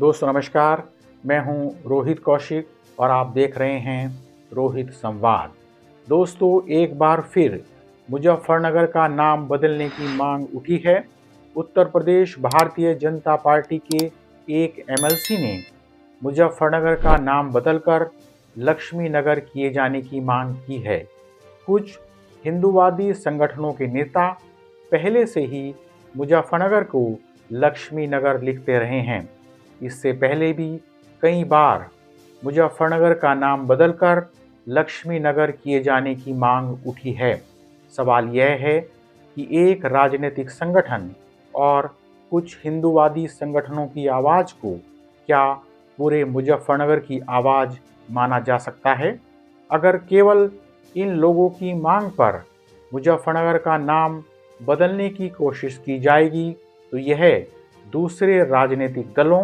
दोस्तों नमस्कार, मैं हूं रोहित कौशिक और आप देख रहे हैं रोहित संवाद। दोस्तों एक बार फिर मुजफ्फरनगर का नाम बदलने की मांग उठी है। उत्तर प्रदेश भारतीय जनता पार्टी के एक एमएलसी ने मुजफ्फरनगर का नाम बदलकर लक्ष्मी नगर किए जाने की मांग की है। कुछ हिंदूवादी संगठनों के नेता पहले से ही मुजफ्फरनगर को लक्ष्मी नगर लिखते रहे हैं। इससे पहले भी कई बार मुजफ्फरनगर का नाम बदलकर लक्ष्मी नगर किए जाने की मांग उठी है। सवाल यह है कि एक राजनीतिक संगठन और कुछ हिंदूवादी संगठनों की आवाज़ को क्या पूरे मुजफ्फरनगर की आवाज़ माना जा सकता है? अगर केवल इन लोगों की मांग पर मुजफ्फरनगर का नाम बदलने की कोशिश की जाएगी तो यह दूसरे राजनीतिक दलों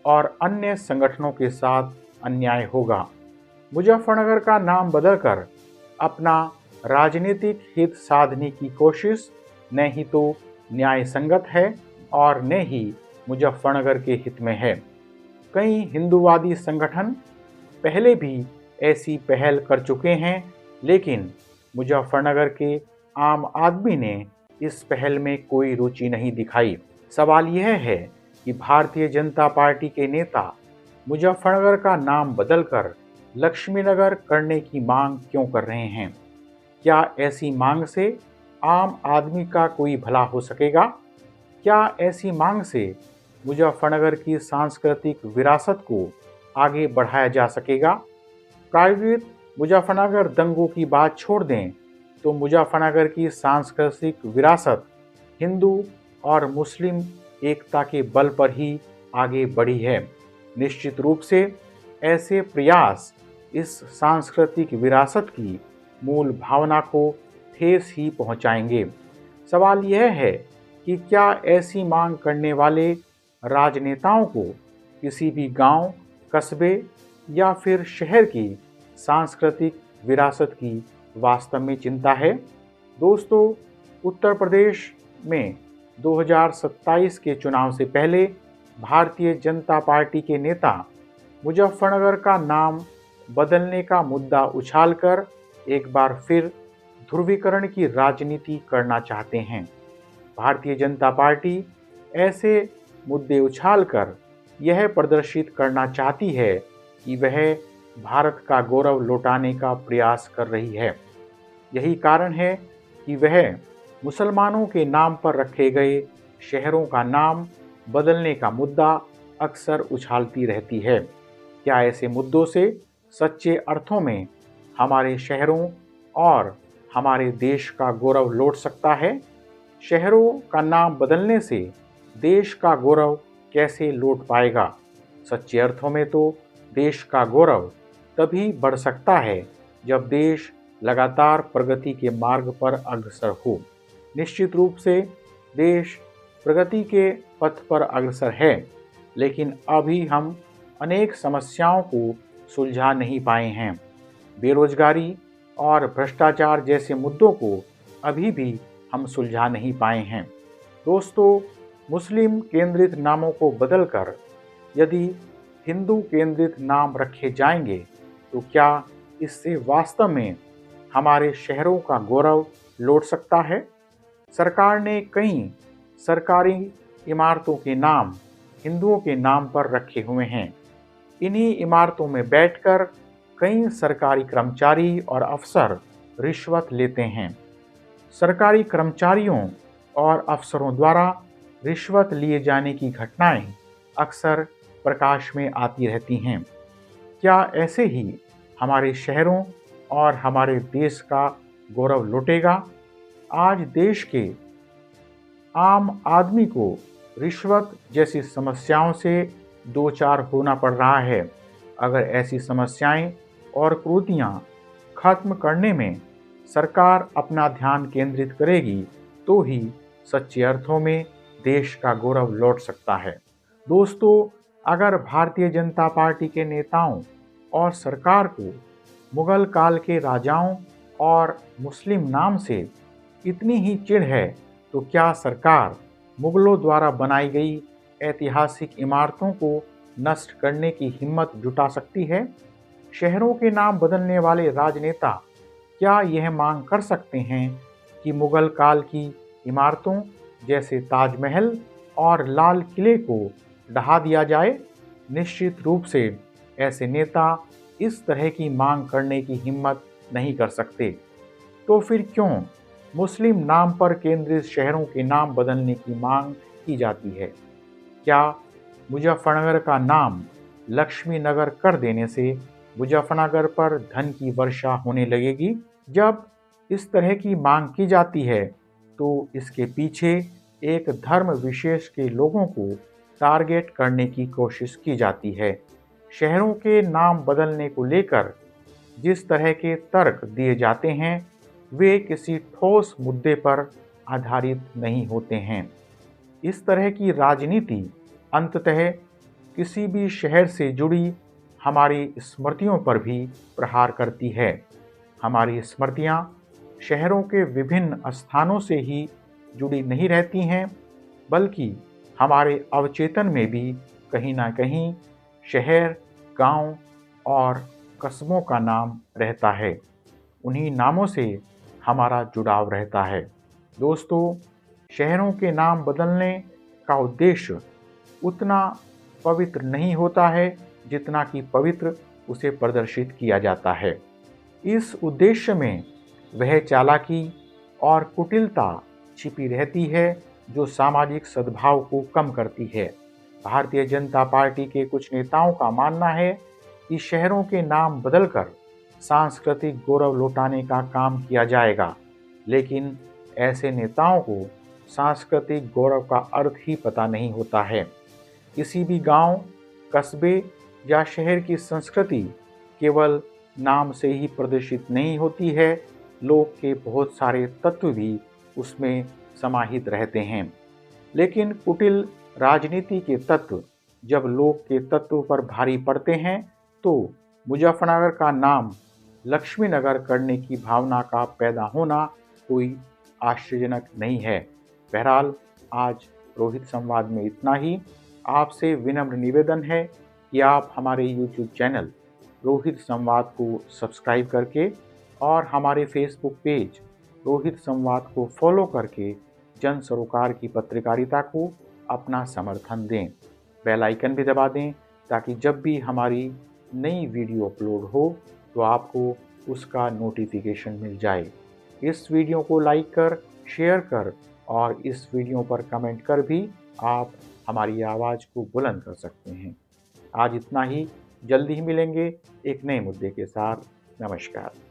और अन्य संगठनों के साथ अन्याय होगा। मुजफ्फरनगर का नाम बदलकर अपना राजनीतिक हित साधने की कोशिश न ही तो न्याय संगत है और न ही मुजफ्फरनगर के हित में है। कई हिंदूवादी संगठन पहले भी ऐसी पहल कर चुके हैं, लेकिन मुजफ्फरनगर के आम आदमी ने इस पहल में कोई रुचि नहीं दिखाई। सवाल यह है कि भारतीय जनता पार्टी के नेता मुजफ्फरनगर का नाम बदलकर लक्ष्मीनगर करने की मांग क्यों कर रहे हैं? क्या ऐसी मांग से आम आदमी का कोई भला हो सकेगा? क्या ऐसी मांग से मुजफ्फरनगर की सांस्कृतिक विरासत को आगे बढ़ाया जा सकेगा? प्रायोजित मुजफ्फरनगर दंगों की बात छोड़ दें तो मुजफ्फरनगर की सांस्कृतिक विरासत हिंदू और मुस्लिम एकता के बल पर ही आगे बढ़ी है। निश्चित रूप से ऐसे प्रयास इस सांस्कृतिक विरासत की मूल भावना को ठेस ही पहुंचाएंगे। सवाल यह है कि क्या ऐसी मांग करने वाले राजनेताओं को किसी भी गांव, कस्बे या फिर शहर की सांस्कृतिक विरासत की वास्तव में चिंता है? दोस्तों, उत्तर प्रदेश में 2027 के चुनाव से पहले भारतीय जनता पार्टी के नेता मुजफ्फरनगर का नाम बदलने का मुद्दा उछालकर एक बार फिर ध्रुवीकरण की राजनीति करना चाहते हैं। भारतीय जनता पार्टी ऐसे मुद्दे उछालकर यह प्रदर्शित करना चाहती है कि वह भारत का गौरव लौटाने का प्रयास कर रही है। यही कारण है कि वह मुसलमानों के नाम पर रखे गए शहरों का नाम बदलने का मुद्दा अक्सर उछालती रहती है। क्या ऐसे मुद्दों से सच्चे अर्थों में हमारे शहरों और हमारे देश का गौरव लौट सकता है? शहरों का नाम बदलने से देश का गौरव कैसे लौट पाएगा? सच्चे अर्थों में तो देश का गौरव तभी बढ़ सकता है जब देश लगातार प्रगति के मार्ग पर अग्रसर हो। निश्चित रूप से देश प्रगति के पथ पर अग्रसर है, लेकिन अभी हम अनेक समस्याओं को सुलझा नहीं पाए हैं। बेरोजगारी और भ्रष्टाचार जैसे मुद्दों को अभी भी हम सुलझा नहीं पाए हैं। दोस्तों, मुस्लिम केंद्रित नामों को बदलकर यदि हिंदू केंद्रित नाम रखे जाएंगे तो क्या इससे वास्तव में हमारे शहरों का गौरव लौट सकता है? सरकार ने कई सरकारी इमारतों के नाम हिंदुओं के नाम पर रखे हुए हैं। इन्हीं इमारतों में बैठकर कई सरकारी कर्मचारी और अफसर रिश्वत लेते हैं। सरकारी कर्मचारियों और अफसरों द्वारा रिश्वत लिए जाने की घटनाएं अक्सर प्रकाश में आती रहती हैं। क्या ऐसे ही हमारे शहरों और हमारे देश का गौरव लौटेगा? आज देश के आम आदमी को रिश्वत जैसी समस्याओं से दो चार होना पड़ रहा है। अगर ऐसी समस्याएं और कुरीतियां खत्म करने में सरकार अपना ध्यान केंद्रित करेगी तो ही सच्चे अर्थों में देश का गौरव लौट सकता है। दोस्तों, अगर भारतीय जनता पार्टी के नेताओं और सरकार को मुगल काल के राजाओं और मुस्लिम नाम से इतनी ही चिढ़ है तो क्या सरकार मुगलों द्वारा बनाई गई ऐतिहासिक इमारतों को नष्ट करने की हिम्मत जुटा सकती है? शहरों के नाम बदलने वाले राजनेता क्या यह मांग कर सकते हैं कि मुगल काल की इमारतों जैसे ताजमहल और लाल किले को ढहा दिया जाए? निश्चित रूप से ऐसे नेता इस तरह की मांग करने की हिम्मत नहीं कर सकते। तो फिर क्यों मुस्लिम नाम पर केंद्रित शहरों के नाम बदलने की मांग की जाती है? क्या मुजफ्फरनगर का नाम लक्ष्मी नगर कर देने से मुजफ्फरनगर पर धन की वर्षा होने लगेगी? जब इस तरह की मांग की जाती है तो इसके पीछे एक धर्म विशेष के लोगों को टारगेट करने की कोशिश की जाती है। शहरों के नाम बदलने को लेकर जिस तरह के तर्क दिए जाते हैं वे किसी ठोस मुद्दे पर आधारित नहीं होते हैं। इस तरह की राजनीति अंततः किसी भी शहर से जुड़ी हमारी स्मृतियों पर भी प्रहार करती है। हमारी स्मृतियाँ शहरों के विभिन्न स्थानों से ही जुड़ी नहीं रहती हैं, बल्कि हमारे अवचेतन में भी कहीं ना कहीं शहर, गांव और कस्बों का नाम रहता है। उन्हीं नामों से हमारा जुड़ाव रहता है। दोस्तों, शहरों के नाम बदलने का उद्देश्य उतना पवित्र नहीं होता है जितना कि पवित्र उसे प्रदर्शित किया जाता है। इस उद्देश्य में वह चालाकी और कुटिलता छिपी रहती है जो सामाजिक सद्भाव को कम करती है। भारतीय जनता पार्टी के कुछ नेताओं का मानना है कि शहरों के नाम बदलकर सांस्कृतिक गौरव लौटाने का काम किया जाएगा, लेकिन ऐसे नेताओं को सांस्कृतिक गौरव का अर्थ ही पता नहीं होता है। किसी भी गांव, कस्बे या शहर की संस्कृति केवल नाम से ही प्रदर्शित नहीं होती है, लोक के बहुत सारे तत्व भी उसमें समाहित रहते हैं। लेकिन कुटिल राजनीति के तत्व जब लोक के तत्व पर भारी पड़ते हैं तो मुजफ्फरनगर का नाम लक्ष्मीनगर करने की भावना का पैदा होना कोई आश्चर्यजनक नहीं है। बहरहाल आज रोहित संवाद में इतना ही। आपसे विनम्र निवेदन है कि आप हमारे YouTube चैनल रोहित संवाद को सब्सक्राइब करके और हमारे फेसबुक पेज रोहित संवाद को फॉलो करके जन सरोकार की पत्रकारिता को अपना समर्थन दें। बेल आइकन भी दबा दें ताकि जब भी हमारी नई वीडियो अपलोड हो तो आपको उसका नोटिफिकेशन मिल जाए। इस वीडियो को लाइक कर, शेयर कर और इस वीडियो पर कमेंट कर भी आप हमारी आवाज़ को बुलंद कर सकते हैं। आज इतना ही। जल्दी ही मिलेंगे एक नए मुद्दे के साथ। नमस्कार।